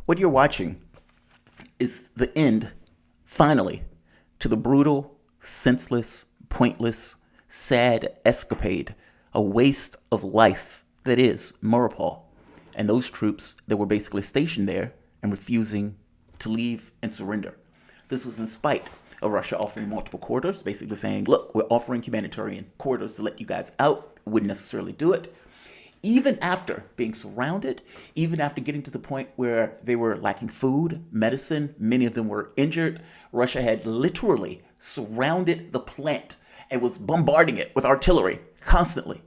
What you're watching is the end, finally, to the brutal, senseless, pointless, sad escapade, a waste of life that is Mariupol, and those troops that were basically stationed there and refusing to leave and surrender. This was in spite of Russia offering multiple corridors, basically saying, look, we're offering humanitarian corridors to let you guys out. Wouldn't necessarily do it. Even after being surrounded, even after getting to the point where they were lacking food, medicine, many of them were injured, Russia had literally surrounded the plant and was bombarding it with artillery constantly.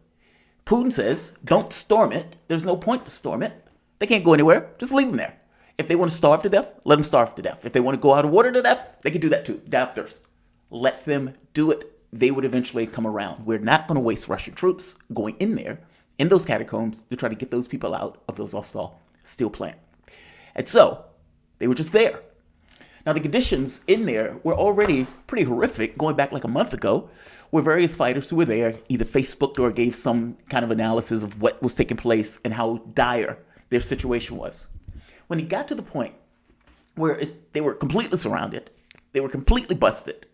Putin says, don't storm it. There's no point to storm it. They can't go anywhere. Just leave them there. If they want to starve to death, let them starve to death. If they want to go out of water to death, they can do that too. Die of thirst. Let them do it. They would eventually come around. We're not going to waste Russian troops going in there, in those catacombs, to try to get those people out of the Azovstal steel plant. And so, they were just there. Now, the conditions in there were already pretty horrific, going back like a month ago, where various fighters who were there either Facebooked or gave some kind of analysis of what was taking place and how dire their situation was. When it got to the point where they were completely surrounded, they were completely busted,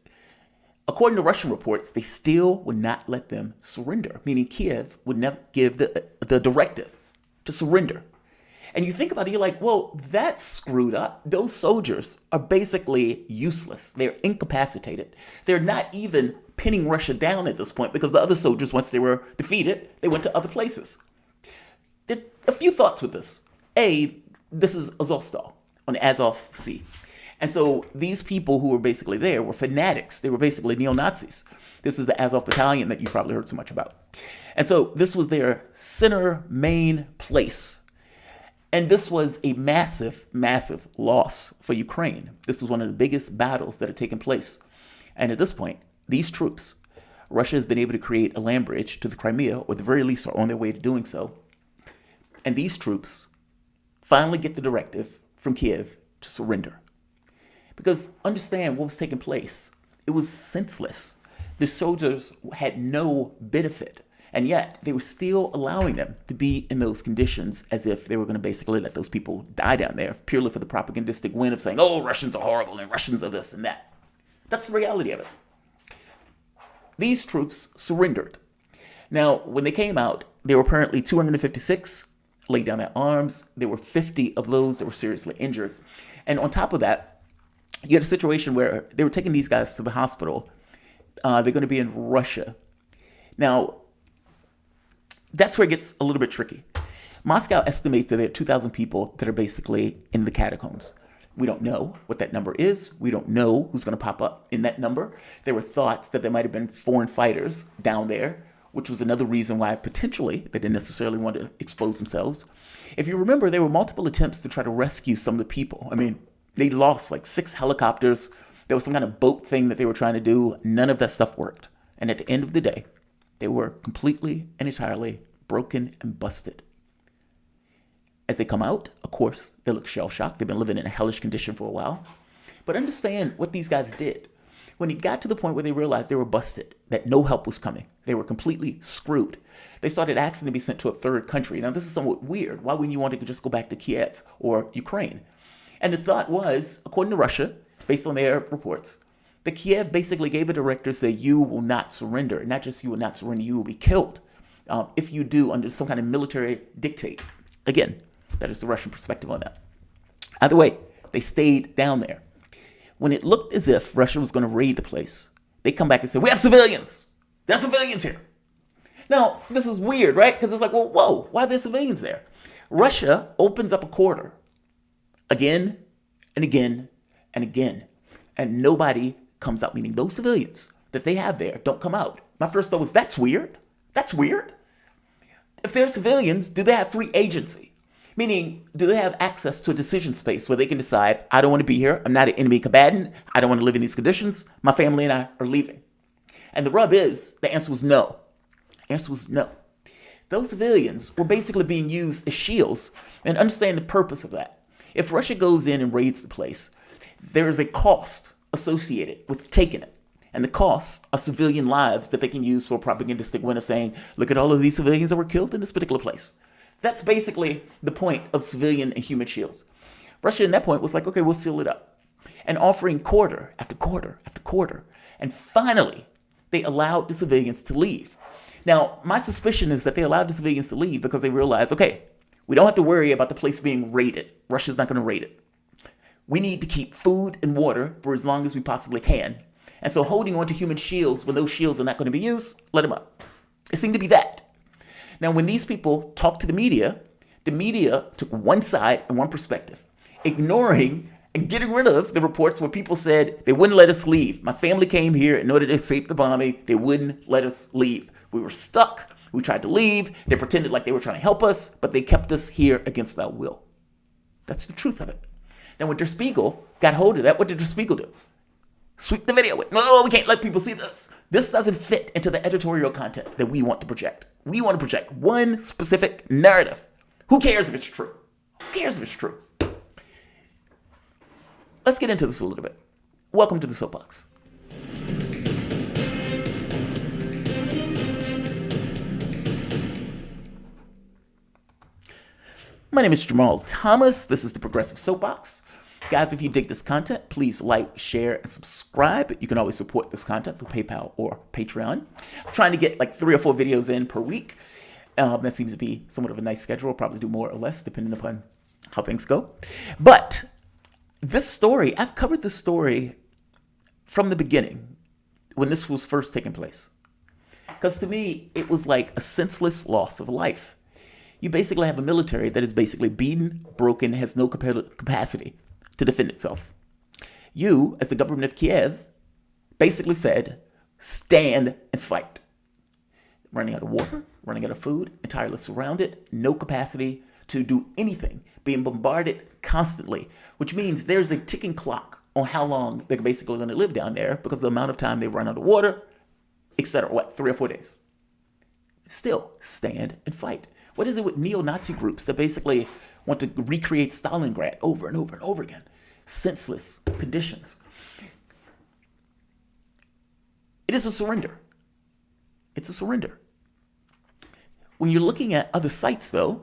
according to Russian reports, they still would not let them surrender, meaning Kiev would never give the directive to surrender. And you think about it, you're like, well, that's screwed up. Those soldiers are basically useless. They're incapacitated. They're not even pinning Russia down at this point because the other soldiers, once they were defeated, they went to other places. There are a few thoughts with this. A, this is Azovstal on the Azov Sea. And so these people who were basically there were fanatics. They were basically neo-Nazis. This is the Azov battalion that you probably heard so much about. And so this was their center main place. And this was a massive, massive loss for Ukraine. This was one of the biggest battles that had taken place. And at this point, these troops, Russia has been able to create a land bridge to the Crimea, or at the very least are on their way to doing so. And these troops finally get the directive from Kiev to surrender. Because understand what was taking place. It was senseless. The soldiers had no benefit. And yet they were still allowing them to be in those conditions as if they were going to basically let those people die down there purely for the propagandistic win of saying, oh, Russians are horrible and Russians are this and that. That's the reality of it. These troops surrendered. Now, when they came out, there were apparently 256 laid down their arms. There were 50 of those that were seriously injured. And on top of that, you had a situation where they were taking these guys to the hospital. They're going to be in Russia. Now, that's where it gets a little bit tricky. Moscow estimates that there are 2,000 people that are basically in the catacombs. We don't know what that number is. We don't know who's going to pop up in that number. There were thoughts that there might have been foreign fighters down there, which was another reason why potentially they didn't necessarily want to expose themselves. If you remember, there were multiple attempts to try to rescue some of the people. I mean, they lost like 6 helicopters. There was some kind of boat thing that they were trying to do. None of that stuff worked. And at the end of the day, they were completely and entirely broken and busted. As they come out, of course, they look shell-shocked. They've been living in a hellish condition for a while. But understand what these guys did. When it got to the point where they realized they were busted, that no help was coming, they were completely screwed, they started asking to be sent to a third country. Now, this is somewhat weird. Why wouldn't you want to just go back to Kiev or Ukraine? And the thought was, according to Russia, based on their reports, that Kiev basically gave a directive say you will not surrender. Not just you will not surrender, you will be killed if you do under some kind of military dictate. Again, that is the Russian perspective on that. Either way, they stayed down there. When it looked as if Russia was going to raid the place, they come back and say, we have civilians. There's civilians here. Now, this is weird, right? Because it's like, well, whoa, why are there civilians there? Russia opens up a corridor again and again and again, and nobody comes out, meaning those civilians that they have there don't come out. My first thought was, that's weird. That's weird. If they're civilians, do they have free agency? Meaning, do they have access to a decision space where they can decide, I don't want to be here, I'm not an enemy combatant, I don't want to live in these conditions, my family and I are leaving. And the rub is, the answer was no. The answer was no. Those civilians were basically being used as shields, and understand the purpose of that. If Russia goes in and raids the place, there is a cost associated with taking it. And the costs are civilian lives that they can use for a propagandistic win of saying, look at all of these civilians that were killed in this particular place. That's basically the point of civilian and human shields. Russia, at that point, was like, okay, we'll seal it up. And offering quarter after quarter after quarter. And finally, they allowed the civilians to leave. Now, my suspicion is that they allowed the civilians to leave because they realized, okay, we don't have to worry about the place being raided. Russia's not going to raid it. We need to keep food and water for as long as we possibly can. And so holding on to human shields when those shields are not going to be used, let them up. It seemed to be that. Now, when these people talked to the media took one side and one perspective, ignoring and getting rid of the reports where people said they wouldn't let us leave. My family came here in order to escape the bombing. They wouldn't let us leave. We were stuck. We tried to leave. They pretended like they were trying to help us, but they kept us here against our will. That's the truth of it. Now, when Der Spiegel got hold of that, what did Der Spiegel do? Sweep the video with, no, we can't let people see this. This doesn't fit into the editorial content that we want to project. We want to project one specific narrative. Who cares if it's true? Who cares if it's true? Let's get into this a little bit. Welcome to the Soapbox. My name is Jamarl Thomas. This is the Progressive Soapbox. Guys, if you dig this content, please like, share, and subscribe. You can always support this content through PayPal or Patreon. I'm trying to get like 3 or 4 videos in per week. That seems to be somewhat of a nice schedule. I'll probably do more or less depending upon how things go. But this story, I've covered this story from the beginning when this was first taking place. Because to me, it was like a senseless loss of life. You basically have a military that is basically beaten, broken, has no capacity to defend itself. You, as the government of Kiev, basically said, stand and fight. Running out of water, running out of food, entirely surrounded, no capacity to do anything, being bombarded constantly, which means there's a ticking clock on how long they're basically going to live down there because of the amount of time they run out of water, etc. 3 or 4 days. Still, stand and fight. What is it with neo-Nazi groups that basically want to recreate Stalingrad over and over and over again? Senseless conditions. It is a surrender. It's a surrender. When you're looking at other sites, though,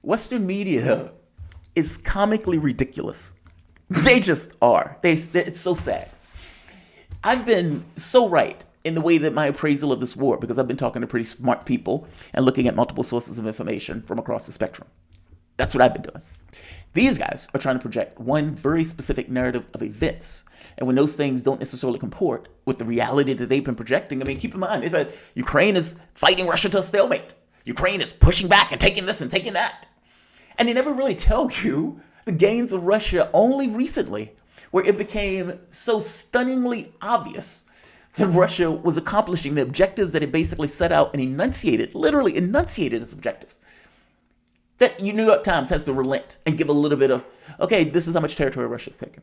Western media is comically ridiculous. They just are. It's so sad. I've been so right in the way that my appraisal of this war, because I've been talking to pretty smart people and looking at multiple sources of information from across the spectrum. That's what I've been doing. These guys are trying to project one very specific narrative of events. And when those things don't necessarily comport with the reality that they've been projecting, I mean, keep in mind, they said Ukraine is fighting Russia to a stalemate. Ukraine is pushing back and taking this and taking that. And they never really tell you the gains of Russia only recently, where it became so stunningly obvious that Russia was accomplishing the objectives that it basically set out and enunciated, literally enunciated its objectives. That New York Times has to relent and give a little bit of, okay, this is how much territory Russia's taken.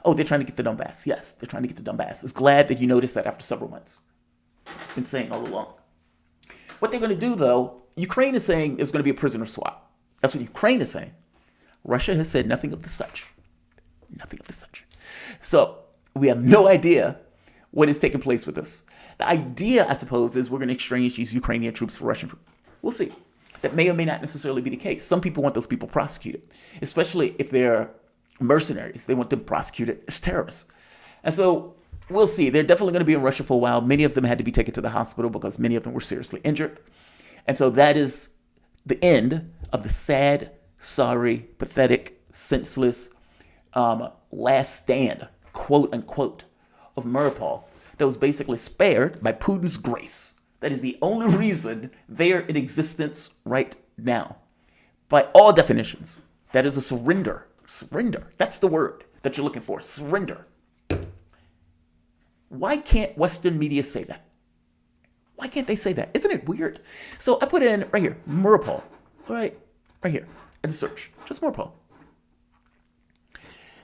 Oh, they're trying to get the Donbass. Yes, they're trying to get the Donbass. It's glad that you noticed that after several months. Been saying all along. What they're going to do, though, Ukraine is saying is going to be a prisoner swap. That's what Ukraine is saying. Russia has said nothing of the such. Nothing of the such. So we have no idea what is taking place with this. The idea, I suppose, is we're going to exchange these Ukrainian troops for Russian troops. We'll see. That may or may not necessarily be the case. Some people want those people prosecuted, especially if they're mercenaries. They want them prosecuted as terrorists. And so we'll see. They're definitely going to be in Russia for a while. Many of them had to be taken to the hospital because many of them were seriously injured. And so that is the end of the sad, sorry, pathetic, senseless last stand, quote unquote, of Mariupol. that was basically spared by Putin's grace. That is the only reason they are in existence right now. By all definitions, that is a surrender. Surrender. That's the word that you're looking for. Surrender. Why can't Western media say that? Why can't they say that? Isn't it weird? So I put in right here, Mariupol. Right here. And search. Just Mariupol.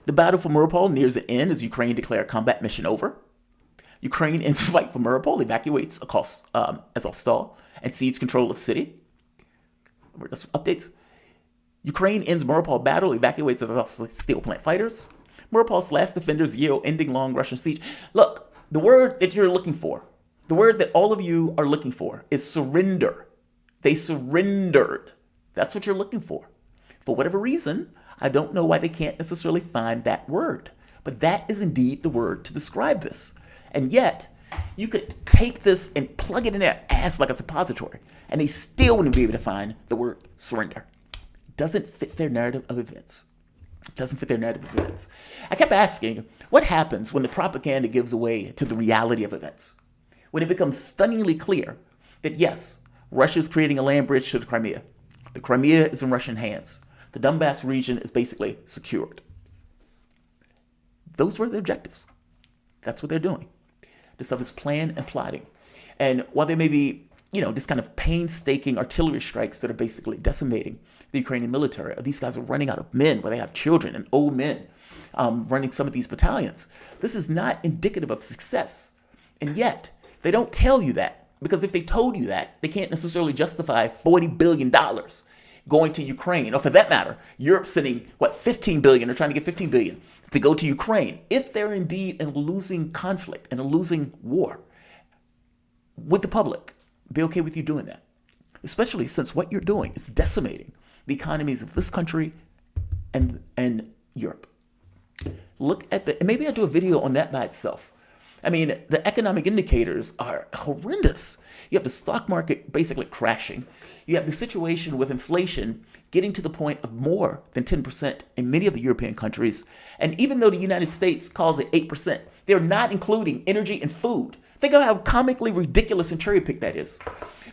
The battle for Mariupol nears the end as Ukraine declares combat mission over. Ukraine ends fight for Mariupol, evacuates across Azovstal, and cedes control of city. That's updates. Ukraine ends Mariupol battle, evacuates Azovstal steel plant fighters. Mariupol's last defenders yield, ending long Russian siege. Look, the word that you're looking for, the word that all of you are looking for is surrender. They surrendered. That's what you're looking for. For whatever reason, I don't know why they can't necessarily find that word. But that is indeed the word to describe this. And yet, you could take this and plug it in their ass like a suppository, and they still wouldn't be able to find the word surrender. It doesn't fit their narrative of events. It doesn't fit their narrative of events. I kept asking, what happens when the propaganda gives away to the reality of events? When it becomes stunningly clear that yes, Russia is creating a land bridge to the Crimea. The Crimea is in Russian hands. The Donbass region is basically secured. Those were the objectives. That's what they're doing. This stuff is planned and plotting. And while there may be, this kind of painstaking artillery strikes that are basically decimating the Ukrainian military, these guys are running out of men where they have children and old men running some of these battalions. This is not indicative of success. And yet, they don't tell you that. Because if they told you that, they can't necessarily justify $40 billion going to Ukraine. Or for that matter, Europe sending, $15 billion, or trying to get $15 billion to go to Ukraine. If they're indeed in a losing conflict and a losing war, would the public be okay with you doing that? Especially since what you're doing is decimating the economies of this country and Europe. Look at and maybe I'll do a video on that by itself. I mean, the economic indicators are horrendous. You have the stock market basically crashing. You have the situation with inflation getting to the point of more than 10% in many of the European countries. And even though the United States calls it 8%, they're not including energy and food. Think of how comically ridiculous and cherry-picked that is.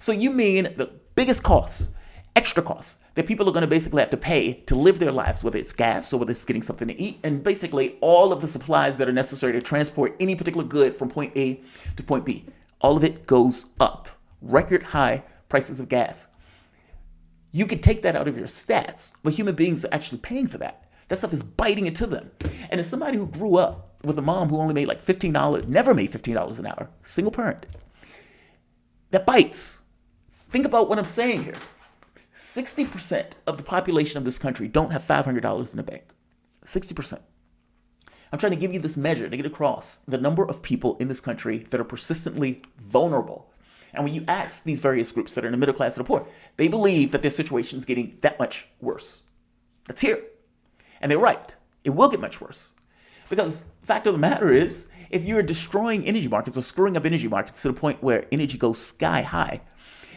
So you mean the biggest costs, extra costs, that people are going to basically have to pay to live their lives, whether it's gas or whether it's getting something to eat, and basically all of the supplies that are necessary to transport any particular good from point A to point B. All of it goes up. Record high prices of gas. You could take that out of your stats, but human beings are actually paying for that. That stuff is biting into them. And as somebody who grew up with a mom who only made like $15, never made $15 an hour, single parent, that bites. Think about what I'm saying here. 60% of the population of this country don't have $500 in the bank. 60%. I'm trying to give you this measure to get across the number of people in this country that are persistently vulnerable. And when you ask these various groups that are in the middle class or the poor, they believe that their situation is getting that much worse. That's here. And they're right. It will get much worse. Because the fact of the matter is, if you're destroying energy markets or screwing up energy markets to the point where energy goes sky high,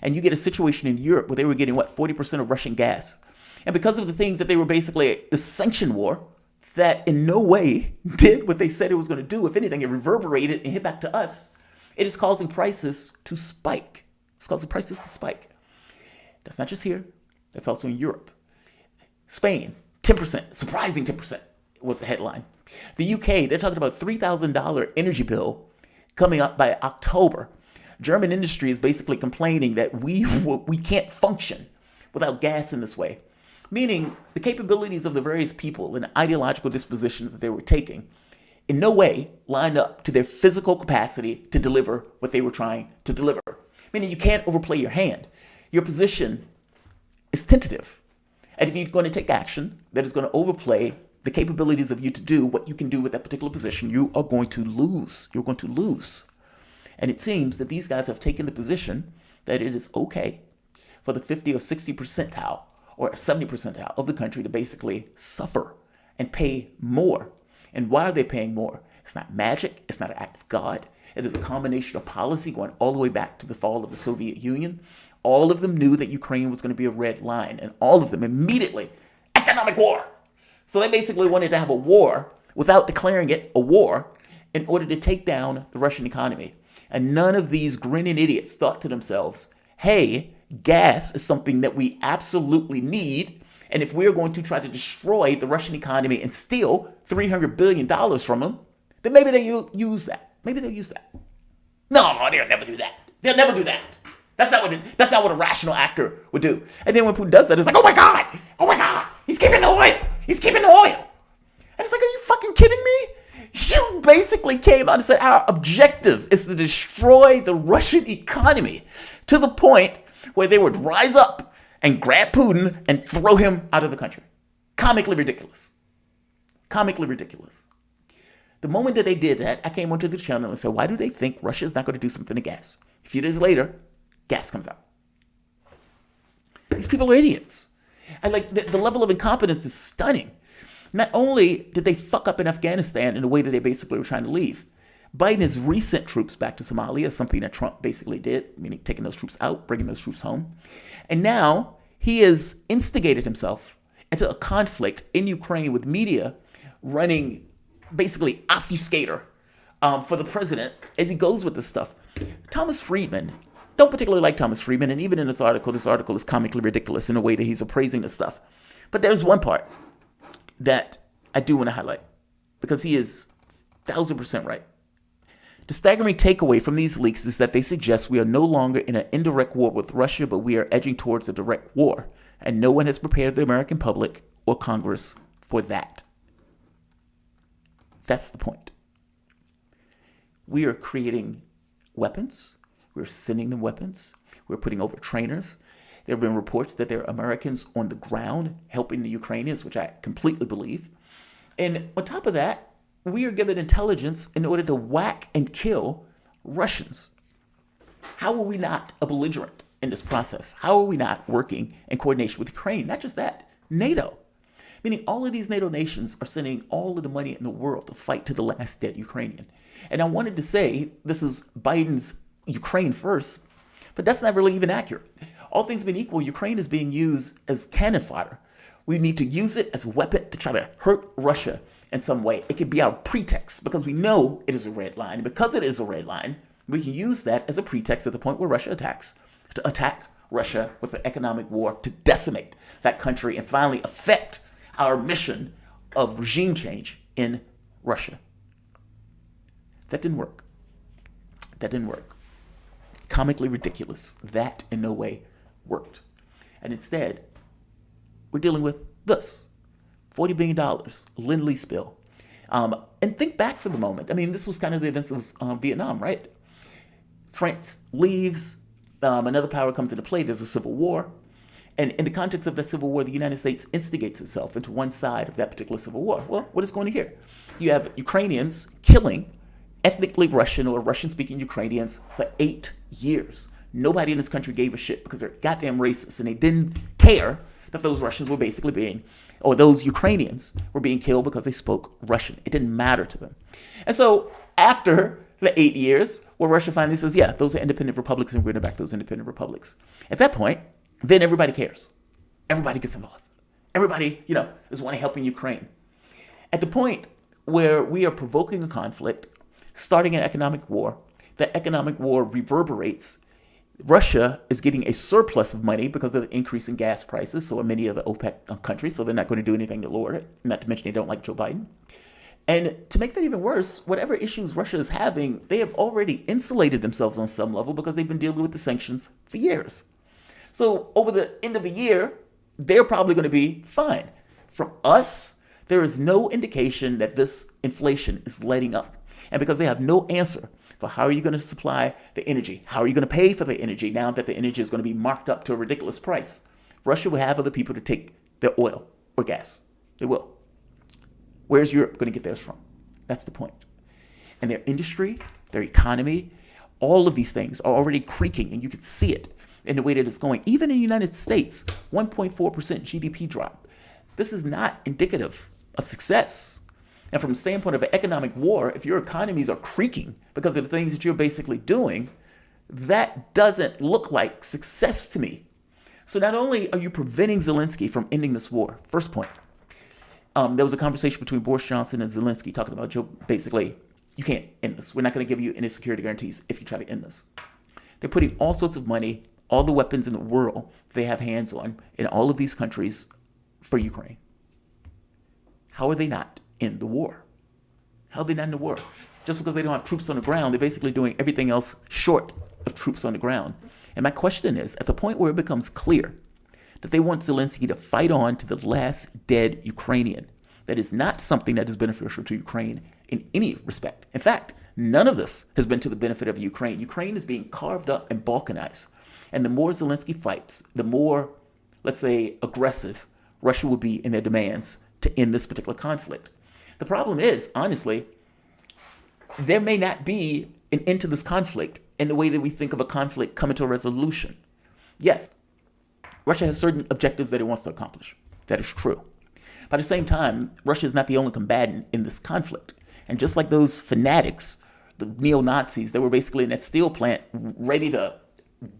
and you get a situation in Europe where they were getting, 40% of Russian gas. And because of the things that they were basically, the sanction war, that in no way did what they said it was going to do. If anything, it reverberated and hit back to us. It is causing prices to spike. It's causing prices to spike. That's not just here. That's also in Europe. Spain, 10%, surprising 10% was the headline. The UK, they're talking about $3,000 energy bill coming up by October. German industry is basically complaining that we can't function without gas in this way. Meaning the capabilities of the various people and the ideological dispositions that they were taking in no way lined up to their physical capacity to deliver what they were trying to deliver. Meaning you can't overplay your hand. Your position is tentative. And if you're going to take action that is going to overplay the capabilities of you to do what you can do with that particular position, you are going to lose. You're going to lose. And it seems that these guys have taken the position that it is okay for the 50 or 60 percentile or 70 percentile of the country to basically suffer and pay more. And why are they paying more? It's not magic. It's not an act of God. It is a combination of policy going all the way back to the fall of the Soviet Union. All of them knew that Ukraine was going to be a red line, and all of them immediately, economic war. So they basically wanted to have a war without declaring it a war. in order to take down the Russian economy. And none of these grinning idiots thought to themselves, hey, gas is something that we absolutely need. And if we're going to try to destroy the Russian economy and steal $300 billion from them, then maybe they use that. Maybe they'll use that. No, they'll never do that. They'll never do that. That's not what a rational actor would do. And then when Putin does that, it's like, oh my God, he's keeping the oil. He's keeping the oil. And it's like, are you fucking kidding me? You basically came out and said our objective is to destroy the Russian economy to the point where they would rise up and grab Putin and throw him out of the country. Comically ridiculous. Comically ridiculous. The moment that they did that, I came onto the channel and said, why do they think Russia's not going to do something to gas? A few days later, gas comes out. These people are idiots. And like the level of incompetence is stunning. Not only did they fuck up in Afghanistan in a way that they basically were trying to leave, Biden has resent troops back to Somalia, something that Trump basically did, meaning taking those troops out, bringing those troops home. And now he has instigated himself into a conflict in Ukraine with media running basically obfuscator for the president as he goes with this stuff. Thomas Friedman, don't particularly like Thomas Friedman, and even in this article is comically ridiculous in a way that he's appraising this stuff. But there's one part that I do want to highlight because he is 1,000% right. The staggering takeaway from these leaks is that they suggest we are no longer in an indirect war with Russia, but we are edging towards a direct war, and no one has prepared the American public or Congress for that. That's the point. We are creating weapons. We're sending them weapons. We're putting over trainers. There have been reports that there are Americans on the ground helping the Ukrainians, which I completely believe. And on top of that, we are given intelligence in order to whack and kill Russians. How are we not a belligerent in this process? How are we not working in coordination with Ukraine? Not just that, NATO. Meaning all of these NATO nations are sending all of the money in the world to fight to the last dead Ukrainian. And I wanted to say this is Biden's Ukraine first, but that's not really even accurate. All things being equal, Ukraine is being used as cannon fodder. We need to use it as a weapon to try to hurt Russia in some way. It could be our pretext because we know it is a red line. And because it is a red line, we can use that as a pretext at the point where Russia attacks, to attack Russia with an economic war to decimate that country and finally affect our mission of regime change in Russia. That didn't work. That didn't work. Comically ridiculous. That in no way worked. And instead, we're dealing with this. $40 billion, Lend-Lease bill. And think back for the moment. I mean, this was kind of the events of Vietnam, right? France leaves, another power comes into play, there's a civil war. And in the context of that civil war, the United States instigates itself into one side of that particular civil war. Well, what is going on here? You have Ukrainians killing ethnically Russian or Russian-speaking Ukrainians for 8 years. Nobody in this country gave a shit because they're goddamn racist, and they didn't care that those Russians were basically being, or those Ukrainians were being killed because they spoke Russian. It didn't matter to them. And so after the 8 years, where Russia finally says, yeah, those are independent republics, and we're going to back those independent republics. At that point, then everybody cares. Everybody gets involved. Everybody, is wanting helping Ukraine. At the point where we are provoking a conflict, starting an economic war, that economic war reverberates. Russia is getting a surplus of money because of the increase in gas prices, so are many of the OPEC countries, so they're not going to do anything to lower it, not to mention they don't like Joe Biden. And to make that even worse, whatever issues Russia is having, they have already insulated themselves on some level because they've been dealing with the sanctions for years. So over the end of the year, they're probably going to be fine. From us, there is no indication that this inflation is letting up. And because they have no answer for how are you going to supply the energy, how are you going to pay for the energy now that the energy is going to be marked up to a ridiculous price, Russia will have other people to take their oil or gas. They will. Where's Europe going to get theirs from? That's the point. And their industry, their economy, all of these things are already creaking, and you can see it in the way that it's going. Even in the United States, 1.4% GDP drop. This is not indicative of success. And from the standpoint of an economic war, if your economies are creaking because of the things that you're basically doing, that doesn't look like success to me. So not only are you preventing Zelensky from ending this war, first point, there was a conversation between Boris Johnson and Zelensky talking about Joe basically you can't end this. We're not going to give you any security guarantees if you try to end this. They're putting all sorts of money, all the weapons in the world they have hands on in all of these countries for Ukraine. How are they not in the war? How are they not in the war? Just because they don't have troops on the ground, they're basically doing everything else short of troops on the ground. And my question is, at the point where it becomes clear that they want Zelensky to fight on to the last dead Ukrainian, that is not something that is beneficial to Ukraine in any respect. In fact, none of this has been to the benefit of Ukraine. Ukraine is being carved up and balkanized. And the more Zelensky fights, the more, let's say, aggressive Russia will be in their demands to end this particular conflict. The problem is, honestly, there may not be an end to this conflict in the way that we think of a conflict coming to a resolution. Yes, Russia has certain objectives that it wants to accomplish. That is true. But at the same time, Russia is not the only combatant in this conflict. And just like those fanatics, the neo-Nazis, that were basically in that steel plant ready to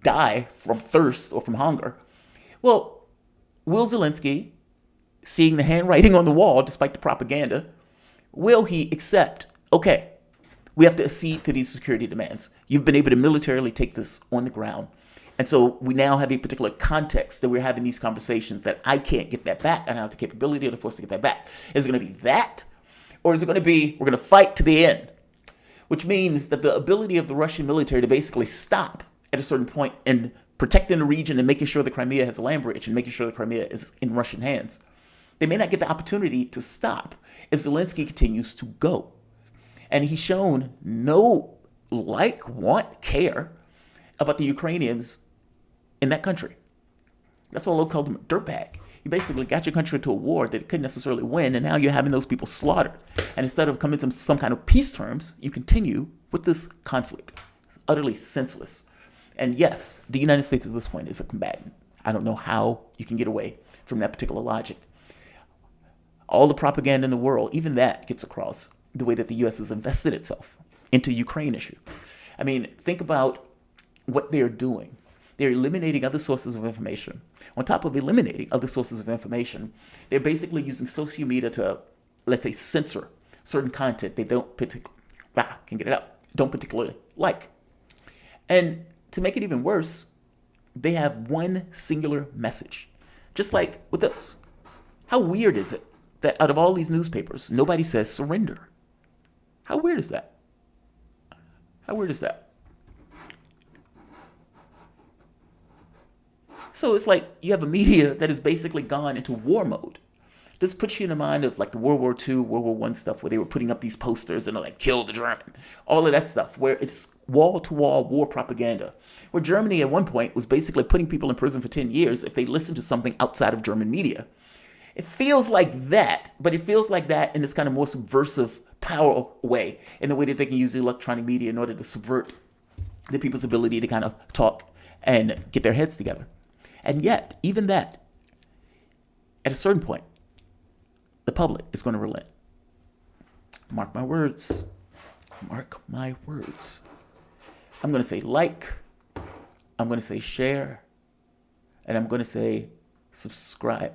die from thirst or from hunger, well, will Zelensky, seeing the handwriting on the wall despite the propaganda, will he accept, okay, we have to accede to these security demands. You've been able to militarily take this on the ground. And so we now have a particular context that we're having these conversations that I can't get that back. I don't have the capability or the force to get that back. Is it going to be that? Or is it going to be, we're going to fight to the end? Which means that the ability of the Russian military to basically stop at a certain point in protecting the region and making sure the Crimea has a land bridge and making sure the Crimea is in Russian hands. They may not get the opportunity to stop if Zelensky continues to go. And he's shown no care about the Ukrainians in that country. That's why I'll call them a dirtbag. You basically got your country into a war that it couldn't necessarily win, and now you're having those people slaughtered. And instead of coming to some kind of peace terms, you continue with this conflict. It's utterly senseless. And yes, the United States at this point is a combatant. I don't know how you can get away from that particular logic. All the propaganda in the world, even that gets across the way that the U.S. has invested itself into Ukraine issue. I mean, think about what they're doing. They're eliminating other sources of information. On top of eliminating other sources of information, they're basically using social media to, let's say, censor certain content they don't particularly like. And to make it even worse, they have one singular message. Just like with this. How weird is it that out of all these newspapers, nobody says surrender? How weird is that? How weird is that? So it's like you have a media that has basically gone into war mode. This puts you in the mind of like the World War II, World War I stuff where they were putting up these posters and they're like, kill the German. All of that stuff where it's wall-to-wall war propaganda. Where Germany at one point was basically putting people in prison for 10 years if they listened to something outside of German media. It feels like that, but it feels like that in this kind of more subversive power way, in the way that they can use the electronic media in order to subvert the people's ability to kind of talk and get their heads together. And yet, even that, at a certain point, the public is going to relent. Mark my words. Mark my words. I'm going to say like, I'm going to say share, and I'm going to say subscribe.